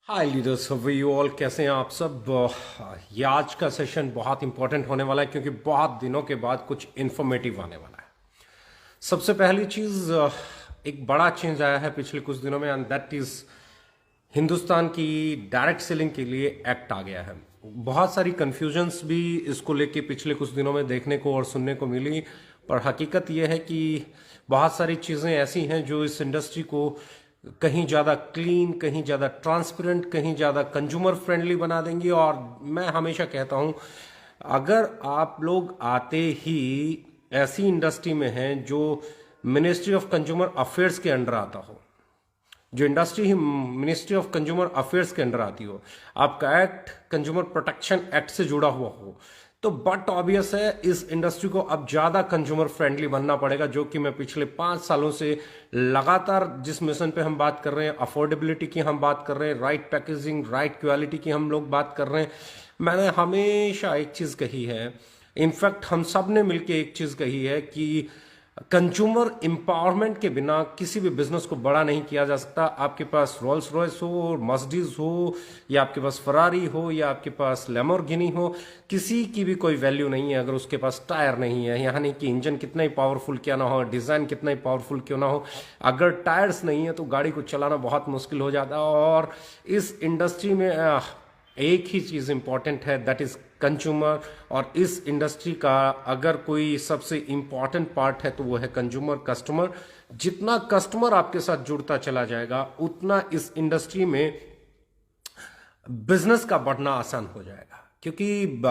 Hi leaders, how you all, कैसे हैं आप सब। ये आज का सेशन बहुत इंपॉर्टेंट होने वाला है क्योंकि बहुत दिनों के बाद कुछ इंफॉर्मेटिव आने वाला है। सबसे पहली चीज, एक बड़ा चेंज आया है पिछले कुछ दिनों में, एंड दैट इज हिंदुस्तान की डायरेक्ट सेलिंग के लिए एक्ट आ गया है। बहुत सारी कंफ्यूजन्स भी इसको लेके पिछले कुछ दिनों में देखने को और सुनने को मिली, पर हकीकत यह है कि बहुत सारी चीज़ें ऐसी हैं जो इस इंडस्ट्री को कहीं ज़्यादा क्लीन, कहीं ज़्यादा ट्रांसपेरेंट, कहीं ज़्यादा कंज्यूमर फ्रेंडली बना देंगी। और मैं हमेशा कहता हूँ, अगर आप लोग आते ही ऐसी इंडस्ट्री में हैं जो मिनिस्ट्री ऑफ कंज्यूमर अफेयर्स के अंडर आता हो, जो industry he ministry of consumer affairs के अंडर आती हो, आपका एक्ट कंज्यूमर प्रोटेक्शन एक्ट से जुड़ा हुआ हो, तो बट ऑब्वियस है इस इंडस्ट्री को अब ज्यादा कंज्यूमर फ्रेंडली बनना पड़ेगा। जो कि मैं पिछले 5 सालों से लगातार जिस मिशन पे हम बात कर रहे हैं, अफोर्डेबिलिटी की हम बात कर रहे हैं, राइट पैकेजिंग, राइट क्वालिटी की हम लोग बात कर रहे हैं, मैंने हमेशा एक चीज कही है, इनफैक्ट हम सब ने मिलकर एक चीज कही है कि कंज्यूमर एम्पावरमेंट के बिना किसी भी बिजनेस को बड़ा नहीं किया जा सकता। आपके पास रोल्स रॉयस हो, मर्सिडीज हो, या आपके पास फरारी हो, या आपके पास लैम्बोर्गिनी हो, किसी की भी कोई वैल्यू नहीं है अगर उसके पास टायर नहीं है। यानी कि इंजन कितना ही पावरफुल क्यों ना हो, डिजाइन कितना ही पावरफुल क्यों ना हो, अगर टायर्स नहीं है तो गाड़ी को चलाना बहुत मुश्किल हो जाता है। और इस इंडस्ट्री में एक ही चीज इंपॉर्टेंट है, दैट इज कंज्यूमर। और इस इंडस्ट्री का अगर कोई सबसे इंपॉर्टेंट पार्ट है तो वो है कंज्यूमर, कस्टमर। जितना कस्टमर आपके साथ जुड़ता चला जाएगा उतना इस इंडस्ट्री में बिजनेस का बढ़ना आसान हो जाएगा, क्योंकि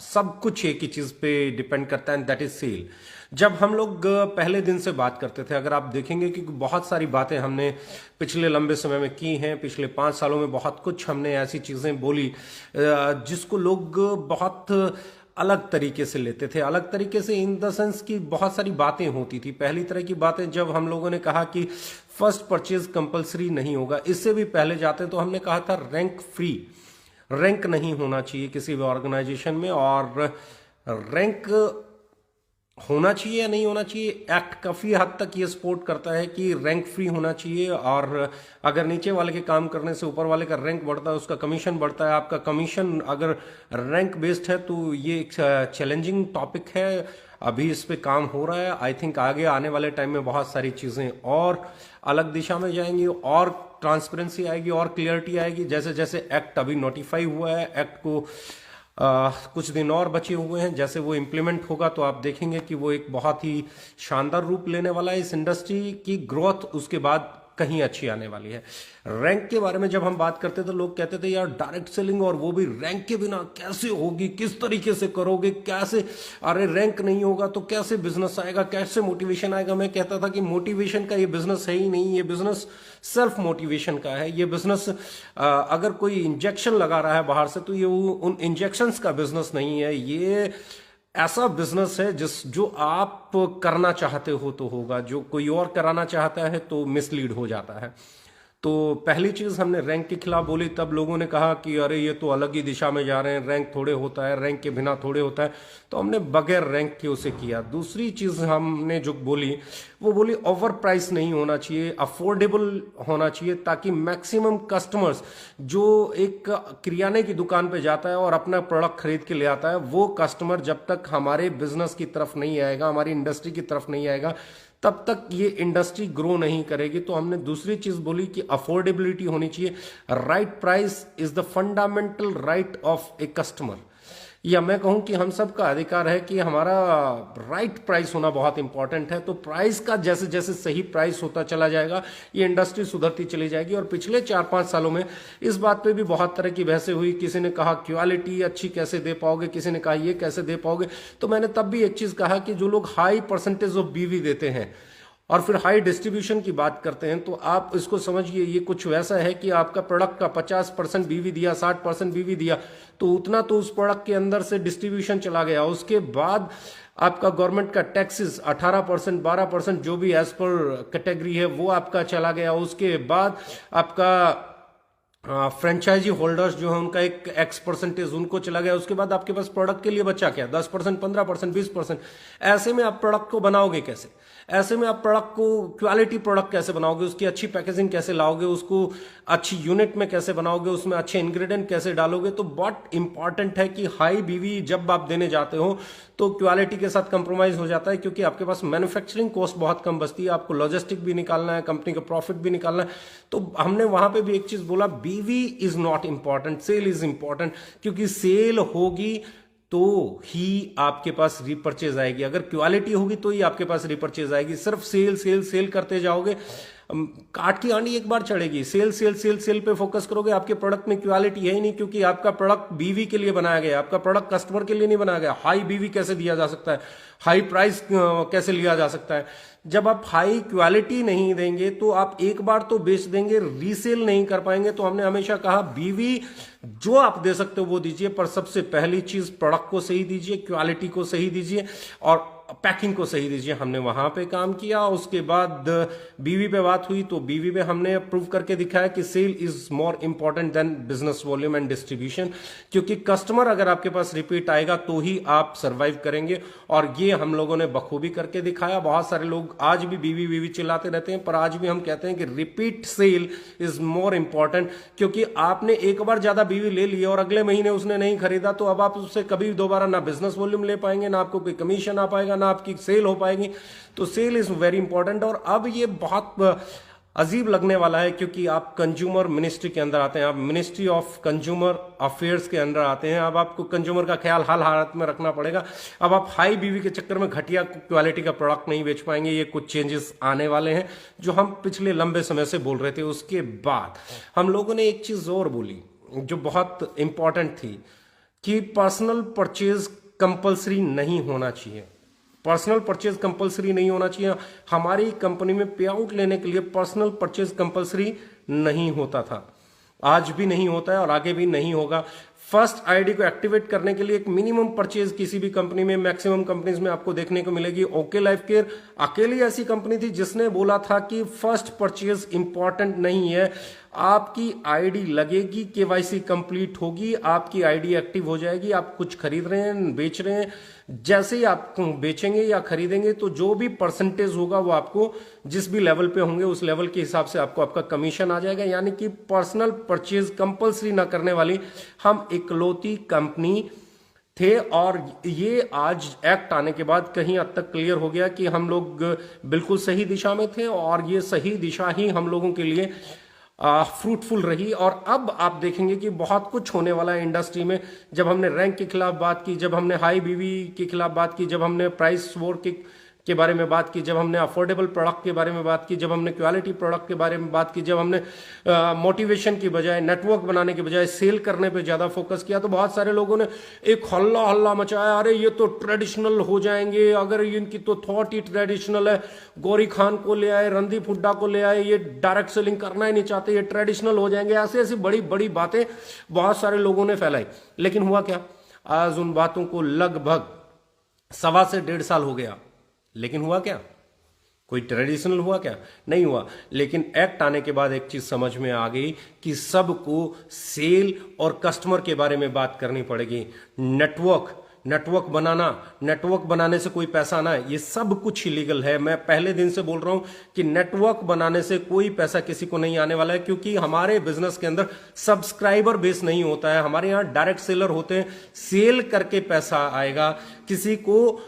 सब कुछ एक ही चीज पे डिपेंड करता है, दैट इज सेल। जब हम लोग पहले दिन से बात करते थे, अगर आप देखेंगे कि बहुत सारी बातें हमने पिछले लंबे समय में की हैं, पिछले 5 सालों में बहुत कुछ हमने ऐसी चीजें बोली जिसको लोग बहुत अलग तरीके से लेते थे। अलग तरीके से इन द सेंस की बहुत सारी बातें होती थी। पहली तरह की बातें जब हम लोगों ने कहा कि फर्स्ट परचेज कंपलसरी नहीं होगा, इससे भी पहले जाते तो हमने कहा था रैंक फ्री, रैंक नहीं होना चाहिए किसी भी ऑर्गेनाइजेशन में, और रैंक होना चाहिए या नहीं होना चाहिए, एक्ट काफी हद तक ये सपोर्ट करता है कि रैंक फ्री होना चाहिए। और अगर नीचे वाले के काम करने से ऊपर वाले का रैंक बढ़ता है, उसका कमीशन बढ़ता है। आपका कमीशन अगर रैंक बेस्ड है तो ये एक चैलेंजिंग टॉपिक है, अभी इस पे काम हो रहा है। आई थिंक आगे आने वाले टाइम में बहुत सारी चीजें और अलग दिशा में जाएंगी, और ट्रांसपेरेंसी आएगी और क्लियरिटी आएगी। जैसे जैसे एक्ट अभी नोटिफाई हुआ है, एक्ट को कुछ दिन और बचे हुए हैं, जैसे वो इम्प्लीमेंट होगा तो आप देखेंगे कि वो एक बहुत ही शानदार रूप लेने वाला है। इस इंडस्ट्री की ग्रोथ उसके बाद कहीं अच्छी आने वाली है। रैंक के बारे में जब हम बात करते थे, लोग कहते थे यार डायरेक्ट सेलिंग और वो भी रैंक के बिना कैसे होगी, किस तरीके से करोगे, कैसे, अरे रैंक नहीं होगा तो कैसे बिजनेस आएगा, कैसे मोटिवेशन आएगा। मैं कहता था कि मोटिवेशन का ये बिजनेस है ही नहीं, ये बिजनेस सेल्फ मोटिवेशन का है। ये बिजनेस अगर कोई इंजेक्शन लगा रहा है बाहर से तो ये उन इंजेक्शंस का बिजनेस नहीं है, ये ऐसा बिजनेस है जो आप करना चाहते हो तो होगा, जो कोई और कराना चाहता है तो मिसलीड हो जाता है। तो पहली चीज हमने रैंक के खिलाफ बोली, तब लोगों ने कहा कि अरे ये तो अलग ही दिशा में जा रहे हैं, रैंक थोड़े होता है, रैंक के बिना थोड़े होता है। तो हमने बगैर रैंक के उसे किया। दूसरी चीज हमने जो बोली वो बोली ओवर प्राइस नहीं होना चाहिए, अफोर्डेबल होना चाहिए, ताकि मैक्सिमम कस्टमर्स जो एक किराने की दुकान पे जाता है और अपना प्रोडक्ट खरीद के ले आता है, वो कस्टमर जब तक हमारे बिजनेस की तरफ नहीं आएगा, हमारी इंडस्ट्री की तरफ नहीं आएगा, तब तक ये इंडस्ट्री ग्रो नहीं करेगी। तो हमने दूसरी चीज बोली कि अफोर्डेबिलिटी होनी चाहिए। Right price is the fundamental right of a customer, या मैं कहूं कि हम सबका अधिकार है कि हमारा राइट प्राइस होना बहुत इंपॉर्टेंट है। तो प्राइस का जैसे जैसे सही प्राइस होता चला जाएगा, ये इंडस्ट्री सुधरती चली जाएगी। और पिछले 4-5 सालों में इस बात पे भी बहुत तरह की बहसें हुई। किसी ने कहा क्वालिटी अच्छी कैसे दे पाओगे, किसी ने कहा ये कैसे दे पाओगे। तो मैंने तब भी एक चीज कहा कि जो लोग हाई परसेंटेज ऑफ बीवी देते हैं और फिर हाई डिस्ट्रीब्यूशन की बात करते हैं, तो आप इसको समझिए ये कुछ वैसा है कि आपका प्रोडक्ट का 50% बीवी दिया, 60% बीवी दिया, तो उतना तो उस प्रोडक्ट के अंदर से डिस्ट्रीब्यूशन चला गया। उसके बाद आपका गवर्नमेंट का टैक्सेस 18%, 12% जो भी एज पर कैटेगरी है वो आपका चला गया। उसके बाद आपका फ्रेंचाइजी होल्डर्स जो है उनका एक एक्स परसेंटेज उनको चला गया, उसके बाद आपके पास प्रोडक्ट के लिए बचा क्या, 10%, 15%, 20%। ऐसे में आप प्रोडक्ट को बनाओगे कैसे? ऐसे में आप प्रोडक्ट को क्वालिटी प्रोडक्ट कैसे बनाओगे, उसकी अच्छी पैकेजिंग कैसे लाओगे, उसको अच्छी यूनिट में कैसे बनाओगे, उसमें अच्छे इंग्रेडिएंट कैसे डालोगे? तो बहुत इंपॉर्टेंट है कि हाई बीवी जब आप देने जाते हो तो क्वालिटी के साथ कंप्रोमाइज हो जाता है, क्योंकि आपके पास मैन्युफैक्चरिंग कॉस्ट बहुत कम बचती है, आपको लॉजिस्टिक भी निकालना है, कंपनी का प्रॉफिट भी निकालना है। तो हमने वहां पे भी एक चीज बोला, BV is not important, sale is important, क्योंकि सेल होगी तो ही आपके पास रिपर्चेज आएगी। अगर क्वालिटी होगी तो ही आपके पास रिपर्चेज आएगी। सिर्फ सेल सेल सेल करते जाओगे, काट की आंडी एक बार चढ़ेगी। सेल सेल सेल सेल पे फोकस करोगे, आपके प्रोडक्ट में क्वालिटी है ही नहीं, क्योंकि आपका प्रोडक्ट बीवी के लिए बनाया गया, आपका प्रोडक्ट कस्टमर के लिए नहीं बनाया गया। हाई बीवी कैसे दिया जा सकता है, हाई प्राइस कैसे लिया जा सकता है? जब आप हाई क्वालिटी नहीं देंगे तो आप एक बार तो बेच देंगे, रीसेल नहीं कर पाएंगे। तो हमने हमेशा कहा बीवी जो आप दे सकते हो वो दीजिए, पर सबसे पहली चीज प्रोडक्ट को सही दीजिए, क्वालिटी को सही दीजिए और पैकिंग को सही दीजिए। हमने वहां पे काम किया। उसके बाद बीवी पे बात हुई तो बीवी पे हमने प्रूव करके दिखाया कि sale is more important than business volume and distribution, क्योंकि कस्टमर अगर आपके पास रिपीट आएगा तो ही आप सर्वाइव करेंगे। और ये हम लोगों ने बखूबी करके दिखाया। बहुत सारे लोग आज भी बीवी बीवी चिल्लाते रहते हैं, पर आज भी हम कहते हैं कि repeat sale is more important, क्योंकि आपने एक बार ज्यादा बीवी ले लिया और अगले महीने उसने नहीं खरीदा तो अब आप उससे कभी दोबारा ना बिजनेस वॉल्यूम ले पाएंगे, ना आपको कोई कमीशन आ पाएगा, ना आपकी सेल हो पाएगी। तो सेल इज वेरी इंपॉर्टेंट। और अब ये बहुत अजीब लगने वाला है, क्योंकि आप कंज्यूमर मिनिस्ट्री के अंदर आते हैं, आप मिनिस्ट्री ऑफ कंज्यूमर अफेयर्स के अंदर आते हैं। अब आपको कंज्यूमर का ख्याल हर हालत में रखना पड़ेगा। अब आप हाई बीवी के चक्कर में घटिया क्वालिटी का प्रोडक्ट नहीं बेच पाएंगे। ये कुछ चेंजेस आने वाले हैं जो हम पिछले लंबे समय से बोल रहे थे। उसके बाद हम लोगों ने एक चीज और बोली जो बहुत इंपॉर्टेंट थी, कि पर्सनल परचेज कंपल्सरी नहीं होना चाहिए। पर्सनल परचेज कंपलसरी नहीं होना चाहिए। हमारी कंपनी में पे आउट लेने के लिए पर्सनल परचेज कंपलसरी नहीं होता था, आज भी नहीं होता है और आगे भी नहीं होगा। फर्स्ट आईडी को एक्टिवेट करने के लिए एक मिनिमम परचेज किसी भी कंपनी में, मैक्सिमम कंपनीज में आपको देखने को मिलेगी। ओके लाइफ केयर अकेली ऐसी कंपनी थी जिसने बोला था कि फर्स्ट परचेज इंपॉर्टेंट नहीं है, आपकी आईडी लगेगी, केवाईसी कंप्लीट होगी, आपकी आईडी एक्टिव हो जाएगी। आप कुछ खरीद रहे हैं, बेच रहे हैं, जैसे ही आप बेचेंगे या खरीदेंगे तो जो भी परसेंटेज होगा वो आपको जिस भी लेवल पे होंगे उस लेवल के हिसाब से आपको आपका कमीशन आ जाएगा। यानी कि पर्सनल परचेज कंपलसरी ना करने वाली हम इकलौती कंपनी थे। और ये आज एक्ट आने के बाद कहीं हद तक क्लियर हो गया कि हम लोग बिल्कुल सही दिशा में थे और ये सही दिशा ही हम लोगों के लिए फ्रूटफुल रही। और अब आप देखेंगे कि बहुत कुछ होने वाला है इंडस्ट्री में। जब हमने रैंक के खिलाफ बात की, जब हमने हाई बीवी के खिलाफ बात की, जब हमने प्राइस वॉर के बारे में बात की, जब हमने अफोर्डेबल प्रोडक्ट के बारे में बात की, जब हमने क्वालिटी प्रोडक्ट के बारे में बात की, जब हमने मोटिवेशन की बजाय, नेटवर्क बनाने के बजाय सेल करने पे ज्यादा फोकस किया, तो बहुत सारे लोगों ने एक हल्ला हल्ला मचाया, अरे ये तो ट्रेडिशनल हो जाएंगे, अगर इनकी तो थॉट ही ट्रेडिशनल है, गौरी खान को ले आए, रणदीप हुड्डा को ले आए, ये डायरेक्ट सेलिंग करना ही नहीं चाहते, ये ट्रेडिशनल हो जाएंगे। ऐसी ऐसी बड़ी बड़ी बातें बहुत सारे लोगों ने फैलाई। लेकिन हुआ क्या? आज उन बातों को लगभग 1.25 से 1.5 साल हो गया, लेकिन हुआ क्या? कोई ट्रेडिशनल हुआ क्या? नहीं हुआ। लेकिन एक्ट आने के बाद एक चीज समझ में आ गई कि सबको सेल और कस्टमर के बारे में बात करनी पड़ेगी। नेटवर्क बनाना, नेटवर्क बनाने से कोई पैसा ना है, ये सब कुछ इलीगल है। मैं पहले दिन से बोल रहा हूं कि नेटवर्क बनाने से कोई पैसा किसी को नहीं आने वाला है, क्योंकि हमारे बिजनेस के अंदर सब्सक्राइबर बेस नहीं होता है। हमारे यहां डायरेक्ट सेलर होते हैं, सेल करके पैसा आएगा। किसी को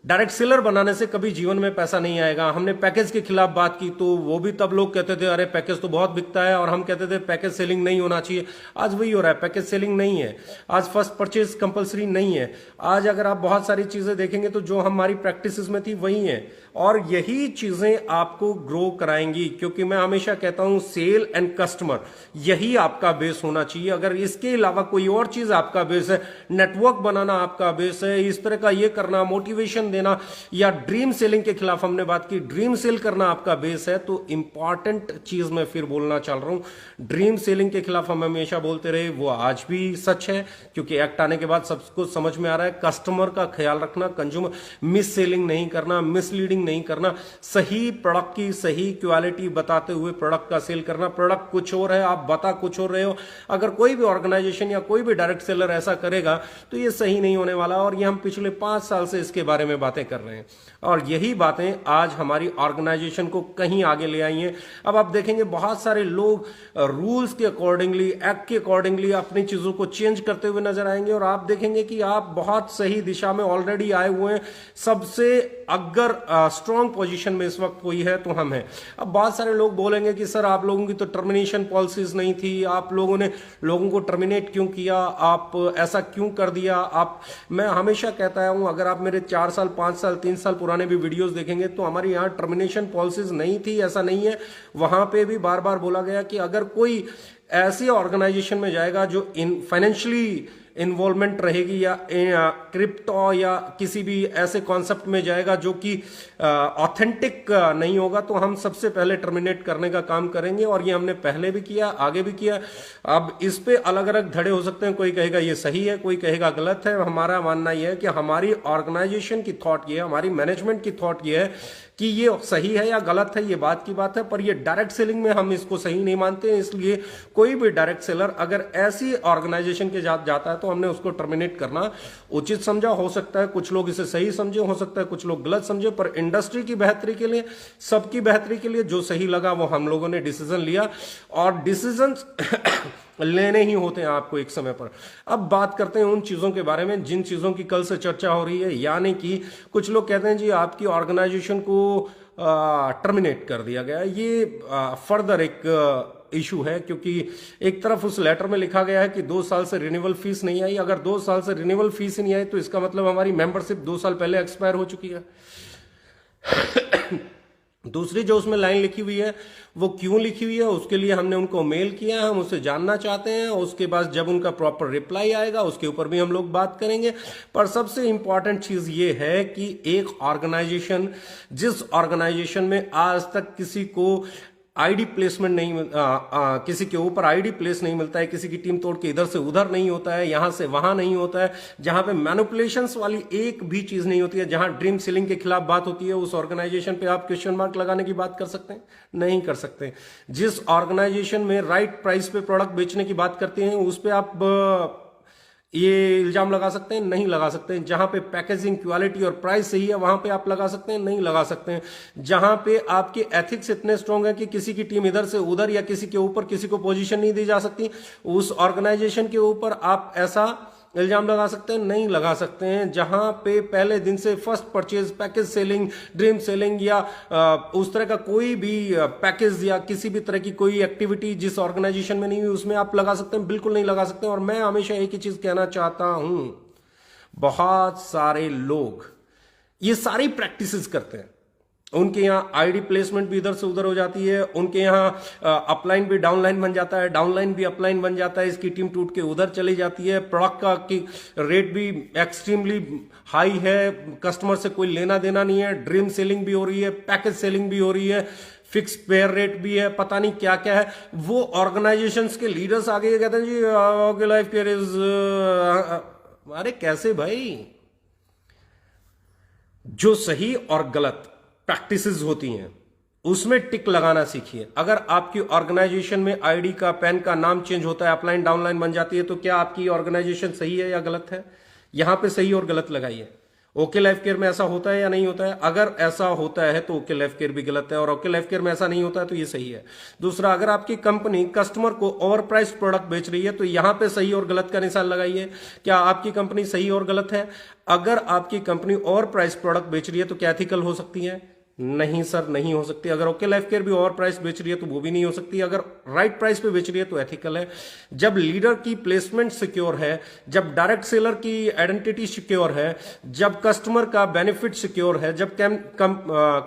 डायरेक्ट सेलर बनाने से कभी जीवन में पैसा नहीं आएगा। हमने पैकेज के खिलाफ बात की तो वो भी तब लोग कहते थे अरे पैकेज तो बहुत बिकता है, और हम कहते थे पैकेज सेलिंग नहीं होना चाहिए। आज वही हो रहा है, पैकेज सेलिंग नहीं है, आज फर्स्ट परचेज कंपलसरी नहीं है। आज अगर आप बहुत सारी चीजें देखेंगे तो जो हमारी प्रैक्टिसेस में थी वही है, और यही चीजें आपको ग्रो कराएंगी। क्योंकि मैं हमेशा कहता हूं सेल एंड कस्टमर यही आपका बेस होना चाहिए। अगर इसके अलावा कोई और चीज आपका बेस है, नेटवर्क बनाना आपका बेस है, इस तरह का ये करना, मोटिवेशन देना, या ड्रीम सेलिंग के खिलाफ हमने बात की, ड्रीम सेल करना आपका बेस है, तो इंपॉर्टेंट चीज मैं फिर बोलना चाह रहा हूं, ड्रीम सेलिंग के खिलाफ हम हमेशा बोलते रहे, वो आज भी सच है। क्योंकि एक्ट आने के बाद सबको समझ में आ रहा है, कस्टमर का ख्याल रखना, कंज्यूमर मिस सेलिंग नहीं करना, मिसलीडिंग नहीं करना, सही प्रोडक्ट की सही क्वालिटी बताते हुए प्रोडक्ट का सेल करना। प्रोडक्ट कुछ और है, आप बता कुछ और रहे हो। अगर कोई भी ऑर्गेनाइजेशन या कोई भी डायरेक्ट सेलर ऐसा करेगा तो ये सही नहीं होने वाला। और ये हम पिछले 5 साल से इसके बारे में बातें कर रहे हैं और यही बातें आज हमारी ऑर्गेनाइजेशन को कहीं आगे ले आई हैं। अब आप देखेंगे बहुत सारे लोग रूल्स के अकॉर्डिंगली, एक्ट के अकॉर्डिंगली अपनी चीजों को चेंज करते हुए नजर आएंगे और आप देखेंगे कि आप बहुत सही दिशा में ऑलरेडी आए हुए हैं। सबसे अगर स्ट्रांग पोजीशन में इस वक्त कोई है तो हम हैं। अब बहुत सारे लोग बोलेंगे कि सर आप लोगों की तो टर्मिनेशन पॉलिसीज नहीं थी, आप लोगों ने लोगों को टर्मिनेट क्यों किया, आप ऐसा क्यों कर दिया। मैं हमेशा कहता हूं, अगर आप मेरे 4 साल 5 साल 3 साल पुराने भी वीडियोस देखेंगे तो हमारे यहाँ टर्मिनेशन पॉलिसीज नहीं थी, ऐसा नहीं है। वहां पे भी बार बार बोला गया कि अगर कोई ऐसी ऑर्गेनाइजेशन में जाएगा जो फाइनेंशियली इन्वॉल्वमेंट रहेगी या क्रिप्टो या किसी भी ऐसे कॉन्सेप्ट में जाएगा जो कि ऑथेंटिक नहीं होगा, तो हम सबसे पहले टर्मिनेट करने का काम करेंगे। और ये हमने पहले भी किया, आगे भी किया। अब इस पे अलग अलग धड़े हो सकते हैं, कोई कहेगा ये सही है, कोई कहेगा गलत है। हमारा मानना यह है कि हमारी ऑर्गेनाइजेशन की थॉट ये है, हमारी मैनेजमेंट की थॉट ये है कि ये सही है या गलत है, ये बात की बात है। पर ये डायरेक्ट सेलिंग में हम इसको सही नहीं मानते हैं। इसलिए कोई भी डायरेक्ट सेलर अगर ऐसी ऑर्गेनाइजेशन के साथ जाता है तो हमने उसको टर्मिनेट करना उचित समझा। हो सकता है कुछ लोग इसे सही समझे, हो सकता है कुछ लोग गलत समझे, पर इंडस्ट्री की बेहतरी के लिए, सबकी बेहतरी के लिए जो सही लगा वो हम लोगों ने डिसीजन लिया। और डिसीजन लेने ही होते हैं आपको एक समय पर। अब बात करते हैं उन चीजों के बारे में जिन चीजों की कल से चर्चा हो रही है। यानी कि कुछ लोग कहते हैं जी आपकी ऑर्गेनाइजेशन को टर्मिनेट कर दिया गया। ये फर्दर एक इशू है, क्योंकि एक तरफ उस लेटर में लिखा गया है कि 2 साल से रिन्यूअल फीस नहीं आई। अगर 2 साल से रिन्यूअल फीस नहीं आई तो इसका मतलब हमारी मेंबरशिप 2 साल पहले एक्सपायर हो चुकी है। दूसरी जो उसमें लाइन लिखी हुई है वो क्यों लिखी हुई है, उसके लिए हमने उनको मेल किया है, हम उससे जानना चाहते हैं। उसके बाद जब उनका प्रॉपर रिप्लाई आएगा उसके ऊपर भी हम लोग बात करेंगे। पर सबसे इंपॉर्टेंट चीज ये है कि एक ऑर्गेनाइजेशन, जिस ऑर्गेनाइजेशन में आज तक किसी को आईडी प्लेसमेंट नहीं, किसी के ऊपर आईडी प्लेस नहीं मिलता है, किसी की टीम तोड़ के इधर से उधर नहीं होता है, यहां से वहां नहीं होता है, जहां पे मैनिपुलेशंस वाली एक भी चीज नहीं होती है, जहां ड्रीम सेलिंग के खिलाफ बात होती है, उस ऑर्गेनाइजेशन पे आप क्वेश्चन मार्क लगाने की बात कर सकते हैं? नहीं कर सकते। जिस ऑर्गेनाइजेशन में राइट प्राइस पे प्रोडक्ट बेचने की बात करते हैं उस पर आप ये इल्जाम लगा सकते हैं? नहीं लगा सकते हैं। जहां पे पैकेजिंग, क्वालिटी और प्राइस सही है वहां पे आप लगा सकते हैं? नहीं लगा सकते हैं। जहां पे आपके एथिक्स इतने स्ट्रांग है कि किसी की टीम इधर से उधर या किसी के ऊपर किसी को पोजीशन नहीं दी जा सकती, उस ऑर्गेनाइजेशन के ऊपर आप ऐसा इल्जाम लगा सकते हैं? नहीं लगा सकते हैं। जहां पे पहले दिन से first purchase, package selling, dream selling या उस तरह का कोई भी पैकेज या किसी भी तरह की कोई एक्टिविटी जिस ऑर्गेनाइजेशन में नहीं हुई उसमें आप लगा सकते हैं? बिल्कुल नहीं लगा सकते। और मैं हमेशा एक ही चीज कहना चाहता हूं, बहुत सारे लोग ये सारी प्रैक्टिसेस करते हैं। उनके यहाँ आईडी प्लेसमेंट भी इधर से उधर हो जाती है, उनके यहाँ अपलाइन भी डाउनलाइन बन जाता है, डाउनलाइन भी अपलाइन बन जाता है, इसकी टीम टूट के उधर चली जाती है, प्रोडक्ट का की रेट भी एक्सट्रीमली हाई है, कस्टमर से कोई लेना देना नहीं है, ड्रीम सेलिंग भी हो रही है, पैकेज सेलिंग भी हो रही है, फिक्स पेयर रेट भी है, पता नहीं क्या क्या है। वो ऑर्गेनाइजेशंस के लीडर्स आगे कहते हैं जी ओके लाइफ केयर इज, अरे कैसे भाई? जो सही और गलत प्रैक्टिसेस होती हैं उसमें टिक लगाना सीखिए। अगर आपकी ऑर्गेनाइजेशन में आईडी का, पैन का नाम चेंज होता है, अपलाइन डाउनलाइन बन जाती है, तो क्या आपकी ऑर्गेनाइजेशन सही है या गलत है? यहां पे सही और गलत लगाइए। ओके लाइफ केयर में ऐसा होता है या नहीं होता है? अगर ऐसा होता है तो ओके लाइफ केयर भी गलत है, और ओके लाइफ केयर में ऐसा नहीं होता है तो ये सही है। दूसरा, अगर आपकी कंपनी कस्टमर को ओवर प्राइस प्रोडक्ट बेच रही है तो यहां पे सही और गलत का निशान लगाइए। क्या आपकी कंपनी सही और गलत है? अगर आपकी कंपनी ओवर प्राइस प्रोडक्ट बेच रही है तो क्या एथिकल हो सकती है? नहीं सर, नहीं हो सकती। अगर ओके लाइफ केयर भी ओवर प्राइस बेच रही है तो वो भी नहीं हो सकती। अगर राइट प्राइस पे बेच रही है तो एथिकल है। जब लीडर की प्लेसमेंट सिक्योर है, जब डायरेक्ट सेलर की आइडेंटिटी सिक्योर है, जब कस्टमर का बेनिफिट सिक्योर है, जब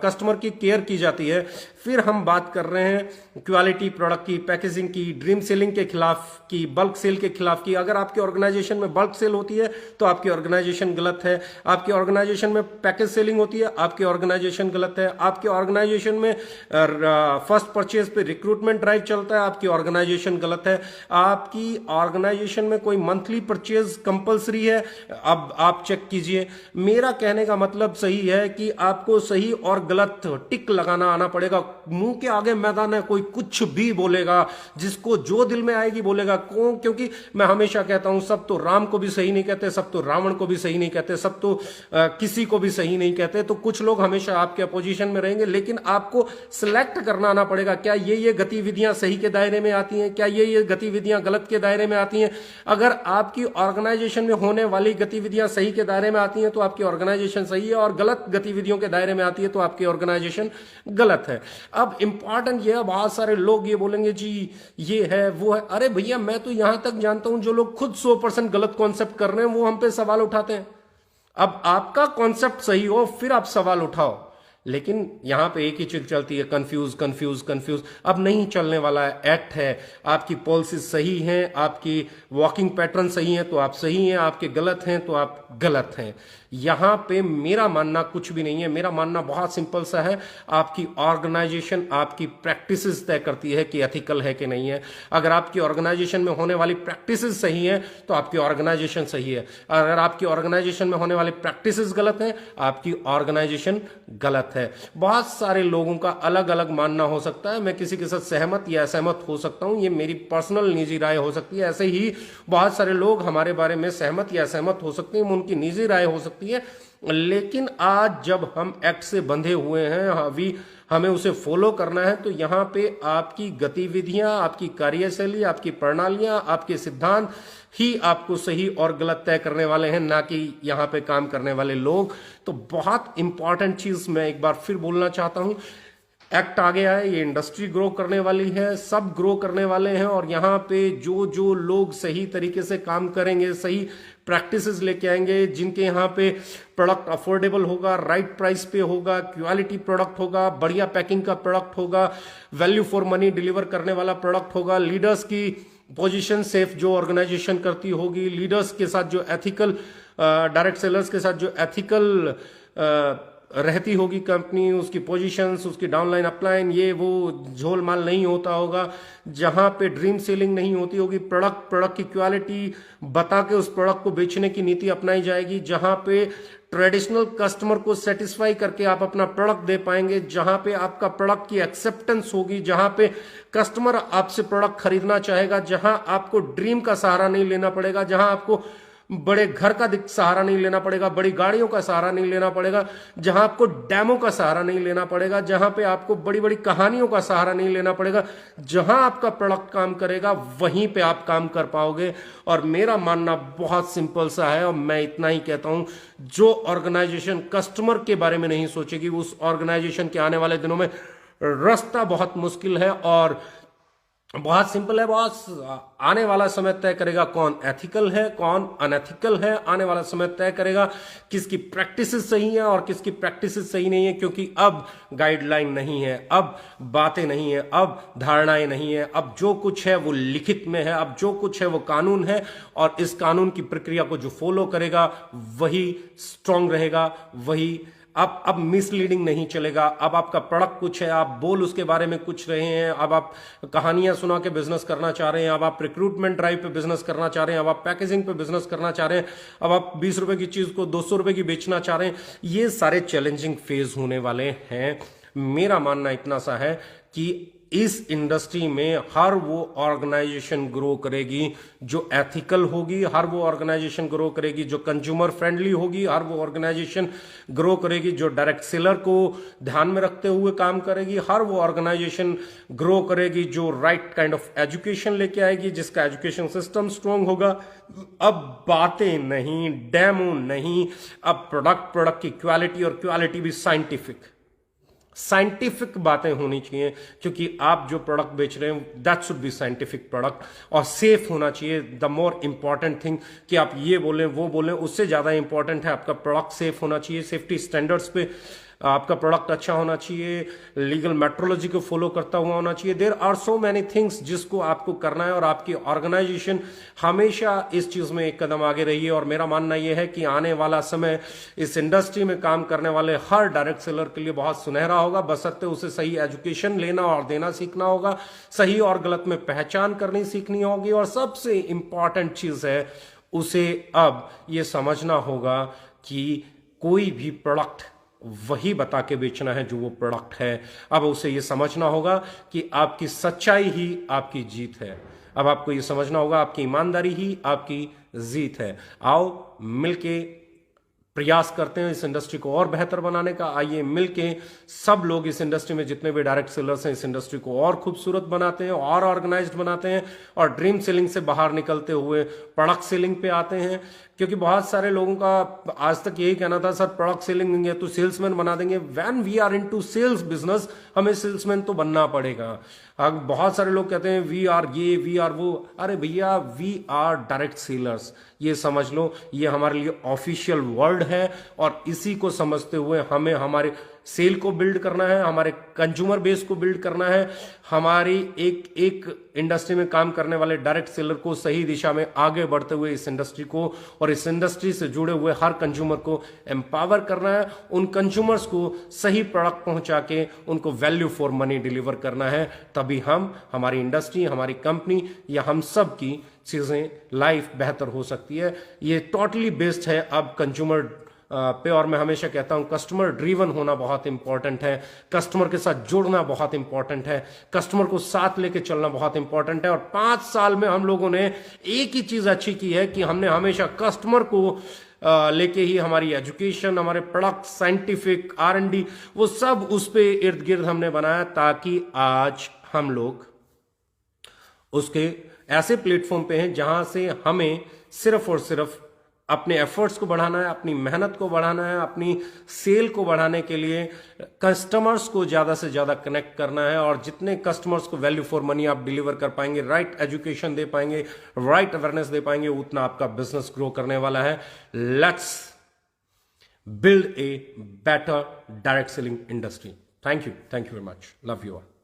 कस्टमर की केयर की जाती है, फिर हम बात कर रहे हैं क्वालिटी प्रोडक्ट की, पैकेजिंग की, ड्रीम सेलिंग के खिलाफ की, बल्क सेल के खिलाफ की। अगर आपके ऑर्गेनाइजेशन में बल्क सेल होती है तो आपकी ऑर्गेनाइजेशन गलत है। आपकी ऑर्गेनाइजेशन में पैकेज सेलिंग होती है, आपकी ऑर्गेनाइजेशन गलत है। आपके ऑर्गेनाइजेशन में फर्स्ट परचेज पे रिक्रूटमेंट ड्राइव चलता है, आपकी ऑर्गेनाइजेशन गलत है। आपकी ऑर्गेनाइजेशन में कोई मंथली परचेज कंपलसरी है, अब आप चेक कीजिए। मेरा कहने का मतलब सही है कि आपको सही और गलत टिक लगाना आना पड़ेगा। मुंह के आगे मैदान है, कोई कुछ भी बोलेगा, जिसको जो दिल में आएगी बोलेगा। क्योंकि मैं हमेशा कहता हूं, सब तो राम को भी सही नहीं कहते, सब तो रावण को भी सही नहीं कहते, सब तो किसी को भी सही नहीं कहते। तो कुछ लोग हमेशा आपके अपोजिशन में रहेंगे, लेकिन आपको सिलेक्ट करना आना पड़ेगा। क्या ये गतिविधियां सही के दायरे में आती हैं, क्या ये गतिविधियां गलत के दायरे में आती हैं? अगर आपकी ऑर्गेनाइजेशन में होने वाली गतिविधियां सही के दायरे में आती हैं तो आपकी ऑर्गेनाइजेशन सही है, और गलत गतिविधियों के दायरे में आती है तो आपकी ऑर्गेनाइजेशन गलत है। अब इंपॉर्टेंट ये है, बहुत सारे लोग ये बोलेंगे जी ये है वो है। अरे भैया, मैं तो यहां तक जानता हूं जो लोग खुद 100% गलत कॉन्सेप्ट कर रहे हैं वो हम पे सवाल उठाते हैं। अब आपका कॉन्सेप्ट सही हो फिर आप सवाल उठाओ, लेकिन यहां पे एक ही चीज चलती है, कंफ्यूज कंफ्यूज कंफ्यूज। अब नहीं चलने वाला है, एक्ट है। आपकी पॉलिसीज सही हैं, आपकी वॉकिंग पैटर्न सही है तो आप सही हैं, आपके गलत हैं तो आप गलत हैं। यहां पे मेरा मानना कुछ भी नहीं है। मेरा मानना बहुत सिंपल सा है, आपकी ऑर्गेनाइजेशन आपकी प्रैक्टिसेस तय करती है कि एथिकल है कि नहीं है। अगर आपकी ऑर्गेनाइजेशन में होने वाली प्रैक्टिसेस सही है तो आपकी ऑर्गेनाइजेशन सही है। अगर आपकी ऑर्गेनाइजेशन में होने वाली प्रैक्टिसेस गलत है, आपकी ऑर्गेनाइजेशन गलत है। बहुत सारे लोगों का अलग अलग मानना हो सकता है, मैं किसी के साथ सहमत या असहमत हो सकता हूं, ये मेरी पर्सनल निजी राय हो सकती है। ऐसे ही बहुत सारे लोग हमारे बारे में सहमत या असहमत हो सकते हैं, उनकी निजी राय हो सकती है। लेकिन आज जब हम एक्ट से बंधे हुए हैं, अभी हमें उसे फॉलो करना है, तो यहां पे आपकी गतिविधियां, आपकी कार्यशैली, आपकी प्रणालियां, आपके सिद्धांत ही आपको सही और गलत तय करने वाले हैं, ना कि यहां पे काम करने वाले लोग। तो बहुत इंपॉर्टेंट चीज मैं एक बार फिर बोलना चाहता हूं, एक्ट आ गया है, ये इंडस्ट्री ग्रो करने वाली है, सब ग्रो करने वाले हैं, और यहाँ पे जो जो लोग सही तरीके से काम करेंगे, सही प्रैक्टिसेस लेके आएंगे, जिनके यहाँ पे प्रोडक्ट अफोर्डेबल होगा, राइट प्राइस पे होगा, क्वालिटी प्रोडक्ट होगा, बढ़िया पैकिंग का प्रोडक्ट होगा, वैल्यू फॉर मनी डिलीवर करने वाला प्रोडक्ट होगा, लीडर्स की पोजीशन सेफ जो ऑर्गेनाइजेशन करती होगी, लीडर्स के साथ जो एथिकल, डायरेक्ट सेलर्स के साथ जो एथिकल रहती होगी कंपनी, उसकी पोजीशंस, उसकी डाउनलाइन अपलाइन, ये वो झोल माल नहीं होता होगा, जहां पे ड्रीम सेलिंग नहीं होती होगी, प्रोडक्ट की क्वालिटी बता के उस प्रोडक्ट को बेचने की नीति अपनाई जाएगी, जहां पे ट्रेडिशनल कस्टमर को सेटिस्फाई करके आप अपना प्रोडक्ट दे पाएंगे, जहां पे आपका प्रोडक्ट की एक्सेप्टेंस होगी, जहां पे कस्टमर आपसे प्रोडक्ट खरीदना चाहेगा, जहां आपको ड्रीम का सहारा नहीं लेना पड़ेगा, जहां आपको बड़े घर का सहारा नहीं लेना पड़ेगा, बड़ी गाड़ियों का सहारा नहीं लेना पड़ेगा, जहां आपको डैमो का सहारा नहीं लेना पड़ेगा, जहां पे आपको बड़ी बड़ी कहानियों का सहारा नहीं लेना पड़ेगा, जहां आपका प्रोडक्ट काम करेगा वहीं पे आप काम कर पाओगे। और मेरा मानना बहुत सिंपल सा है, और मैं इतना ही कहता हूं, जो ऑर्गेनाइजेशन कस्टमर के बारे में नहीं सोचेगी, उस ऑर्गेनाइजेशन के आने वाले दिनों में रास्ता बहुत मुश्किल है। और बहुत सिंपल है बॉस, आने वाला समय तय करेगा कौन एथिकल है, कौन अनएथिकल है। आने वाला समय तय करेगा किसकी प्रैक्टिसेस सही है और किसकी प्रैक्टिसेस सही नहीं है, क्योंकि अब गाइडलाइन नहीं है, अब बातें नहीं है, अब धारणाएं नहीं है, अब जो कुछ है वो लिखित में है, अब जो कुछ है वो कानून है, और इस कानून की प्रक्रिया को जो फॉलो करेगा वही स्ट्रांग रहेगा, वही अब मिसलीडिंग नहीं चलेगा। अब आपका प्रोडक्ट कुछ है, आप बोल उसके बारे में कुछ रहे हैं, अब आप कहानियां सुना के बिजनेस करना चाह रहे हैं, अब आप रिक्रूटमेंट ड्राइव पे बिजनेस करना चाह रहे हैं, अब आप पैकेजिंग पे बिजनेस करना चाह रहे हैं, अब आप 20 रुपए की चीज को 200 रुपए की बेचना चाह रहे हैं। ये सारे चैलेंजिंग फेज होने वाले हैं। मेरा मानना इतना सा है कि इस इंडस्ट्री में हर वो ऑर्गेनाइजेशन ग्रो करेगी जो एथिकल होगी, हर वो ऑर्गेनाइजेशन ग्रो करेगी जो कंज्यूमर फ्रेंडली होगी, हर वो ऑर्गेनाइजेशन ग्रो करेगी जो डायरेक्ट सेलर को ध्यान में रखते हुए काम करेगी, हर वो ऑर्गेनाइजेशन ग्रो करेगी जो राइट काइंड ऑफ एजुकेशन लेके आएगी, जिसका एजुकेशन सिस्टम स्ट्रांग होगा। अब बातें नहीं, डेमो नहीं, अब प्रोडक्ट की क्वालिटी, और क्वालिटी भी साइंटिफिक बातें होनी चाहिए, क्योंकि आप जो प्रोडक्ट बेच रहे हैं that should be scientific product, और सेफ होना चाहिए। द मोर इंपॉर्टेंट थिंग कि आप ये बोलें वो बोलें, उससे ज्यादा इंपॉर्टेंट है आपका प्रोडक्ट सेफ होना चाहिए, सेफ्टी स्टैंडर्ड्स पे आपका प्रोडक्ट अच्छा होना चाहिए, लीगल मेट्रोलॉजी को फॉलो करता हुआ होना चाहिए। There are so many things जिसको आपको करना है, और आपकी ऑर्गेनाइजेशन हमेशा इस चीज में एक कदम आगे रही है। और मेरा मानना यह है कि आने वाला समय इस इंडस्ट्री में काम करने वाले हर डायरेक्ट सेलर के लिए बहुत सुनहरा होगा, बशर्ते उसे सही एजुकेशन लेना और देना सीखना होगा, सही और गलत में पहचान करनी सीखनी होगी, और सबसे इंपॉर्टेंट चीज है उसे अब यह समझना होगा कि कोई भी प्रोडक्ट वही बता के बेचना है जो वो प्रोडक्ट है। अब उसे यह समझना होगा कि आपकी सच्चाई ही आपकी जीत है। अब आपको यह समझना होगा आपकी ईमानदारी ही आपकी जीत है। आओ मिलके प्रयास करते हैं इस इंडस्ट्री को और बेहतर बनाने का। आइए मिलके सब लोग इस इंडस्ट्री में जितने भी डायरेक्ट सेलर्स हैं इस इंडस्ट्री को और खूबसूरत बनाते हैं, और ऑर्गेनाइज्ड बनाते हैं, और ड्रीम सेलिंग से बाहर निकलते हुए प्रोडक्ट सेलिंग पे आते हैं। क्योंकि बहुत सारे लोगों का आज तक यही कहना था, सर प्रोडक्ट सेलिंग देंगे तो सेल्समैन बना देंगे। When we are into sales business हमें सेल्समैन तो बनना पड़ेगा। अब बहुत सारे लोग कहते हैं वी आर ये वी आर वो। अरे भैया वी आर डायरेक्ट सेलर्स, ये समझ लो, ये हमारे लिए ऑफिशियल वर्ड है। और इसी को समझते हुए हमें हमारे सेल को बिल्ड करना है, हमारे कंज्यूमर बेस को बिल्ड करना है, हमारी एक एक इंडस्ट्री में काम करने वाले डायरेक्ट सेलर को सही दिशा में आगे बढ़ते हुए इस इंडस्ट्री को और इस इंडस्ट्री से जुड़े हुए हर कंज्यूमर को एम्पावर करना है। उन कंज्यूमर्स को सही प्रोडक्ट पहुंचा के उनको वैल्यू फॉर मनी डिलीवर करना है। तभी हम, हमारी इंडस्ट्री, हमारी कंपनी या हम सब की चीजें, लाइफ बेहतर हो सकती है। ये टोटली बेस्ड है अब कंज्यूमर पे। और मैं हमेशा कहता हूं कस्टमर ड्रीवन होना बहुत इंपॉर्टेंट है, कस्टमर के साथ जुड़ना बहुत इंपॉर्टेंट है, कस्टमर को साथ लेके चलना बहुत इंपॉर्टेंट है। और 5 साल में हम लोगों ने एक ही चीज अच्छी की है कि हमने हमेशा कस्टमर को लेके ही हमारी एजुकेशन, हमारे प्रोडक्ट, साइंटिफिक R&D, वो सब उस पे इर्द गिर्द हमने बनाया, ताकि आज हम लोग उसके ऐसे प्लेटफॉर्म पे हैं जहां से हमें सिर्फ और सिर्फ अपने एफर्ट्स को बढ़ाना है, अपनी मेहनत को बढ़ाना है, अपनी सेल को बढ़ाने के लिए कस्टमर्स को ज्यादा से ज्यादा कनेक्ट करना है। और जितने कस्टमर्स को वैल्यू फॉर मनी आप डिलीवर कर पाएंगे, राइट एजुकेशन दे पाएंगे, राइट अवेयरनेस दे पाएंगे, उतना आपका बिजनेस ग्रो करने वाला है। Let's build a better direct selling industry. Thank you very much, love you all.